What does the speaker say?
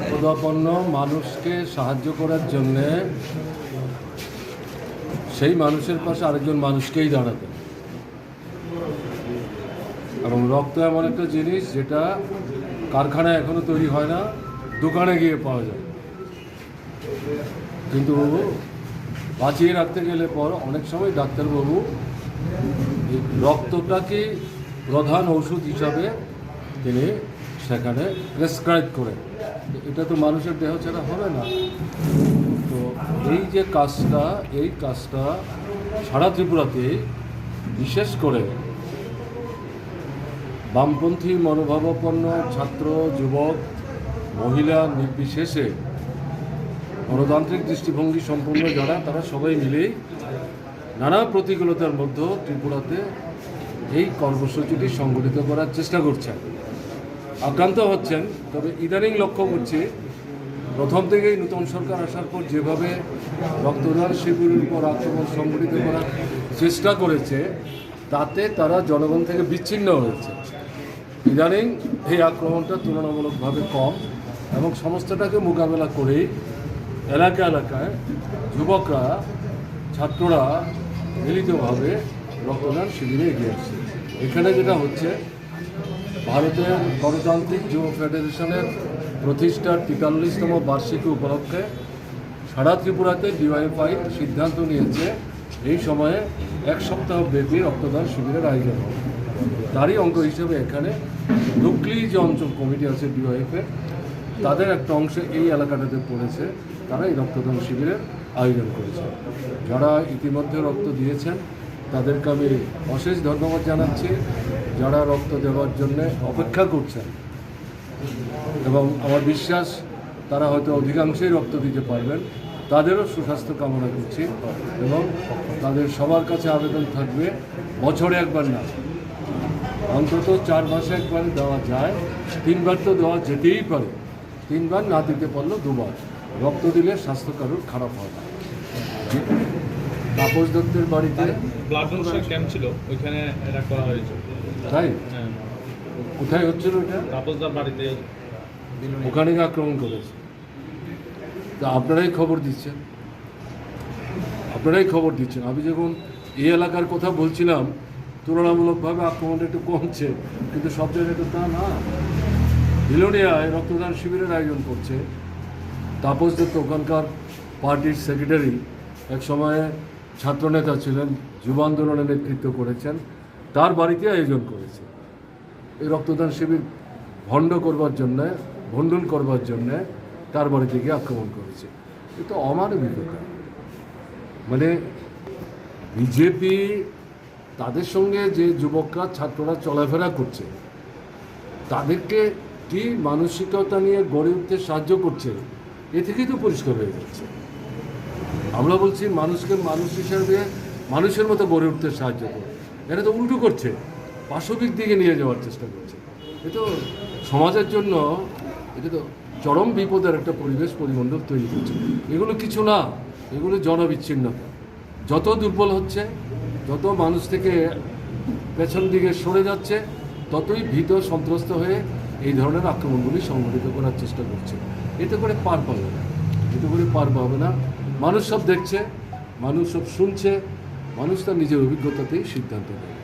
বিপদাপন্ন মানুষকে সাহায্য করার জন্যে সেই মানুষের পাশে আরেকজন মানুষকেই দাঁড়াতে, এবং রক্ত এমন একটা জিনিস যেটা কারখানায় এখনো তৈরি হয় না, দোকানে গিয়ে পাওয়া যায়। কিন্তু বাঁচিয়ে রাখতে গেলে পর অনেক সময় ডাক্তারবাবু এই রক্তটাকে প্রধান ওষুধ হিসাবে তিনি সেখানে প্রেসক্রাইব করেন। এটা তো মানুষের দেহ ছাড়া হবে না। তো এই যে কাজটা, এই কাজটা সারা ত্রিপুরাতে বিশেষ করে বামপন্থী মনোভাবাপন্ন ছাত্র, যুবক, মহিলা নির্বিশেষে গণতান্ত্রিক দৃষ্টিভঙ্গি সম্পন্ন যারা, তারা সবাই মিলেই নানা প্রতিকূলতার মধ্যে ত্রিপুরাতে এই কর্মসূচিটি সংগঠিত করার চেষ্টা করছেন, আক্রান্ত হচ্ছেন। তবে ইদানিং লক্ষ্য করছি, প্রথম থেকেই নতুন সরকার আসার পর যেভাবে রক্তদান শিবিরের উপর আক্রমণ সংগঠিত করার চেষ্টা করেছে, তাতে তারা জনগণ থেকে বিচ্ছিন্ন হয়েছে। ইদানিং এই আক্রমণটা তুলনামূলকভাবে কম, এবং সমস্তটাকে মোকাবেলা করেই এলাকা এলাকায় যুবকরা, ছাত্ররা মিলিতভাবে রক্তদান শিবিরে এগিয়ে আসছে। এখানে যেটা হচ্ছে, ভারতের গণতান্ত্রিক যুব ফেডারেশনের প্রতিষ্ঠার ৪৩তম বার্ষিকী উপলক্ষে সারা ত্রিপুরাতে ডিওয়াইএফআই সিদ্ধান্ত নিয়েছে এই সময়ে ১ সপ্তাহ ব্যাপী রক্তদান শিবিরের আয়োজন হবে। তারই অঙ্গ হিসেবে এখানে নুকলি যে অঞ্চল কমিটি আছে ডিওয়াইএফের, তাদের একটা অংশ এই এলাকাটাতে পড়েছে, তারা এই রক্তদান শিবিরের আয়োজন করেছে। যারা ইতিমধ্যে রক্ত দিয়েছেন তাদেরকে আমি অশেষ ধন্যবাদ জানাচ্ছি। যারা রক্ত দেওয়ার জন্য অপেক্ষা করছেন, এবং আমার বিশ্বাস তারা হয়তো অধিকাংশই রক্ত দিতে পারবেন, তাদেরও সুস্বাস্থ্য কামনা করছি। এবং তাদের সবার কাছে আবেদন থাকবে, বছরে একবার না, অন্তত ৪ মাসে একবার দেওয়া যায়, ৩ বার তো দেওয়া যেতেই পারে। ৩ বার না দিতে পারলেও ২ বার রক্ত দিলে স্বাস্থ্য কারোর খারাপ হয় না। তাপস দত্তের বাড়িতে ব্লাড ডোনেশন ক্যাম্প ছিল, ওইখানে এটা করা হয়েছে। তাই কোথায় হচ্ছিল ওটা? তাপসদার বাড়িতে, ওখানে আক্রমণ করেছে। তা আপনারাই খবর দিচ্ছেন, আমি যখন এই এলাকার কথা বলছিলাম, তুলনামূলকভাবে আক্রমণটা একটু কমছে, কিন্তু সব জায়গায় তো তা না। বিলোনিয়ায় রক্তদান শিবিরের আয়োজন করছে। তাপস দত্ত ওখানকার পার্টির সেক্রেটারি, এক সময়ে ছাত্রনেতা ছিলেন, যুব আন্দোলনের নেতৃত্ব করেছেন, তার বাড়িতে আয়োজন করেছে। এই রক্তদান শিবির ভণ্ডুল করবার জন্যে তার বাড়িতে গিয়ে আক্রমণ করেছে। এটা অমানবিকতা। মানে বিজেপি তাদের সঙ্গে যে যুবকরা, ছাত্ররা চলাফেরা করছে, তাদেরকে কি মানসিকতা নিয়ে গড়ে উঠতে সাহায্য করছে, এ থেকেই তো পরিষ্কার হয়ে যাচ্ছে। আমরা বলছি মানুষকে মানুষ হিসাবে মানুষের মতো গড়ে উঠতে সাহায্য করে, এটা তো উল্টো করছে, পাশবিক দিকে নিয়ে যাওয়ার চেষ্টা করছে। এ তো সমাজের জন্য এটা তো চরম বিপদের একটা পরিমণ্ডল তৈরি করছে। এগুলো কিছু না, এগুলো জনবিচ্ছিন্নতা। যত দুর্বল হচ্ছে, যত মানুষ থেকে পেছন দিকে সরে যাচ্ছে, ততই ভীত সন্ত্রস্ত হয়ে এই ধরনের আক্রমণগুলি সংগঠিত করার চেষ্টা করছে। এতে করে পার পাবে না। মানুষ সব দেখছে, মানুষ সব শুনছে, মানুষ তার নিজের অভিজ্ঞতাতেই সিদ্ধান্ত নেয়।